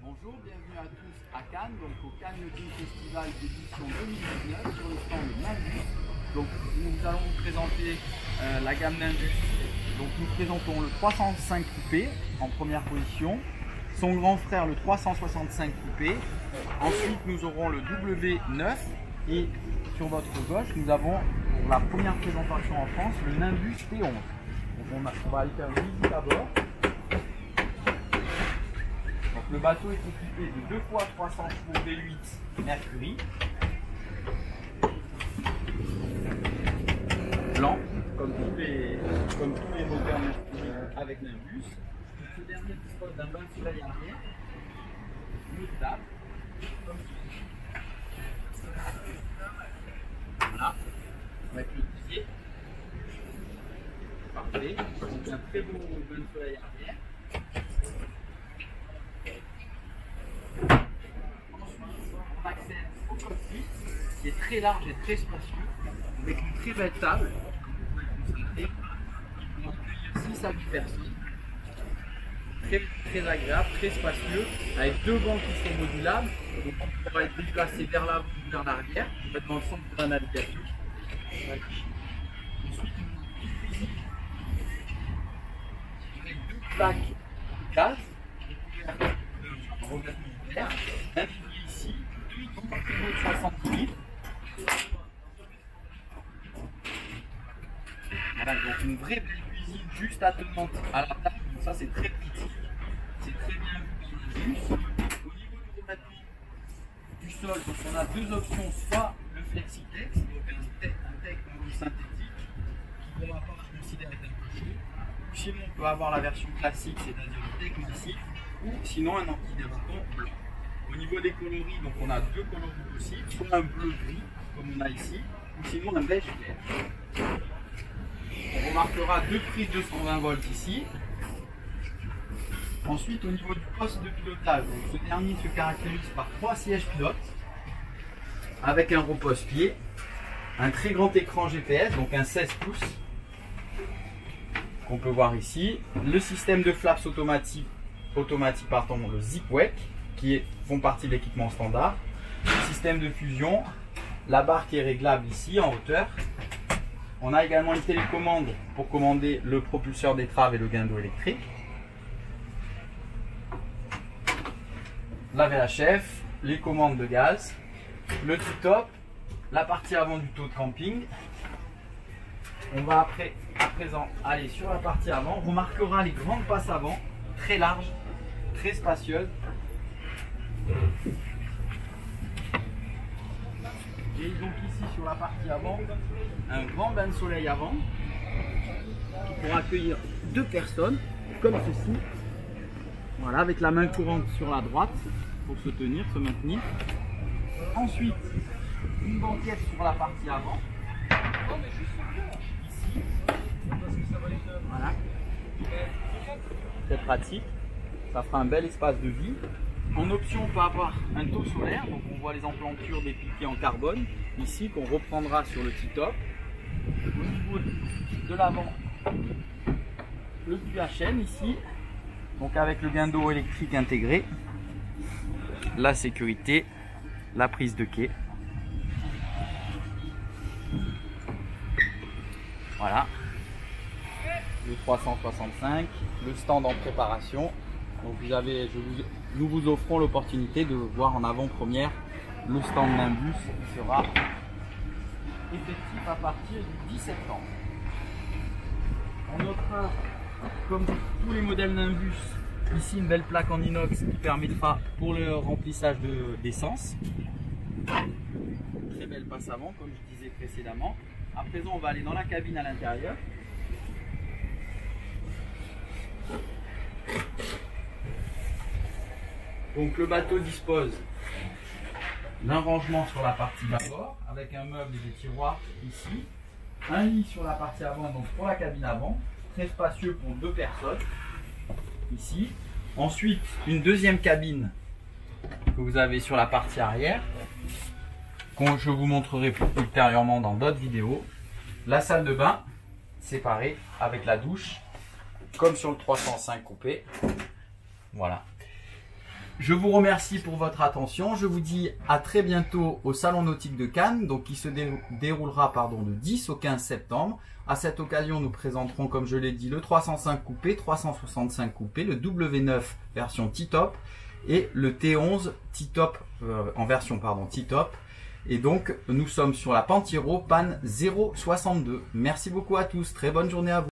Bonjour, bienvenue à tous à Cannes, donc au Cannes Yachting Festival d'édition 2019 sur le stand Nimbus. Donc nous allons vous présenter la gamme Nimbus. Donc nous présentons le 305 coupé en première position, son grand frère le 365 coupé. Ensuite nous aurons le W9 et sur votre gauche nous avons pour la première présentation en France le Nimbus T11. Donc on va aller faire une visite à bord. Le bateau est équipé de 2 x 300 chevaux V8 Mercury, blanc, comme tous les moteurs Mercury avec Nimbus. Ce dernier dispose d'un bain de soleil arrière, une table, comme ceci. Voilà, avec le pilier. Parfait, donc un très beau bain de soleil arrière. Qui est très large et très spacieux, avec une très belle table pour accueillir 6 à 8 personnes. Très agréable, très spacieux, avec 2 bancs qui sont modulables, donc on pourra être déplacé vers l'avant ou vers l'arrière, dans le centre de la navigation. Ensuite, une cuisine avec 2 plaques de gaz, revêtement vert, un frigo ici, 8 de 60 litres. Voilà, donc une vraie belle cuisine juste attenante à la table, donc ça c'est très critique, c'est très bien vu dans le bus. Au niveau du revêtement du sol, donc on a 2 options, soit le Flexitex, donc un tech synthétique, qui pour ma part je considère être un peu chaud, ou sinon on peut avoir la version classique, c'est-à-dire le tech massif, ou sinon un antidérapant blanc. Au niveau des coloris, donc on a 2 coloris possibles, soit un bleu gris, comme on a ici, ou sinon un beige clair. On remarquera 2 prises de 120 volts ici. Ensuite, au niveau du poste de pilotage, donc ce dernier se caractérise par 3 sièges pilotes, avec un repose-pied, un très grand écran GPS, donc un 16 pouces, qu'on peut voir ici, le système de flaps automatique, le Zipwake, qui font partie de l'équipement standard, le système de fusion, la barre qui est réglable ici en hauteur. On a également une télécommande pour commander le propulseur d'étrave et le guindeau électrique. La VHF, les commandes de gaz, le T-top, la partie avant du taux de camping. On va à présent aller sur la partie avant. On remarquera les grandes passes avant, très larges, très spacieuses. Et donc ici sur la partie avant, un grand bain de soleil avant pour accueillir 2 personnes comme ceci. Voilà, avec la main courante sur la droite pour se tenir, se maintenir. Ensuite, une banquette sur la partie avant. Ici. Voilà. Très pratique. Ça fera un bel espace de vie. En option, on peut avoir un taux solaire, donc on voit les emplantures des piquets en carbone, ici, qu'on reprendra sur le T-top. Au niveau de l'avant, le puits à chaîne ici, donc avec le guindeau électrique intégré, la sécurité, la prise de quai. Voilà, le 365, le stand en préparation. Donc nous vous offrons l'opportunité de voir en avant-première le stand Nimbus qui sera effectif à partir du 10 septembre. On notera, comme tous les modèles Nimbus, ici une belle plaque en inox qui permettra pour le remplissage d'essence. Très belle passe avant, comme je disais précédemment. À présent, on va aller dans la cabine à l'intérieur. Donc le bateau dispose d'un rangement sur la partie bâbord avec un meuble et des tiroirs ici, un lit sur la partie avant, donc pour la cabine avant, très spacieux pour 2 personnes ici. Ensuite, une deuxième cabine que vous avez sur la partie arrière, que je vous montrerai plus ultérieurement dans d'autres vidéos. La salle de bain séparée avec la douche, comme sur le 305 coupé. Voilà. Je vous remercie pour votre attention. Je vous dis à très bientôt au Salon Nautique de Cannes, donc qui se déroulera du 10 au 15 septembre. À cette occasion, nous présenterons, comme je l'ai dit, le 305 coupé, 365 coupé, le W9 version T-Top et le T11 T-Top en version T-Top. Et donc, nous sommes sur la Pantiro Pan 062. Merci beaucoup à tous. Très bonne journée à vous.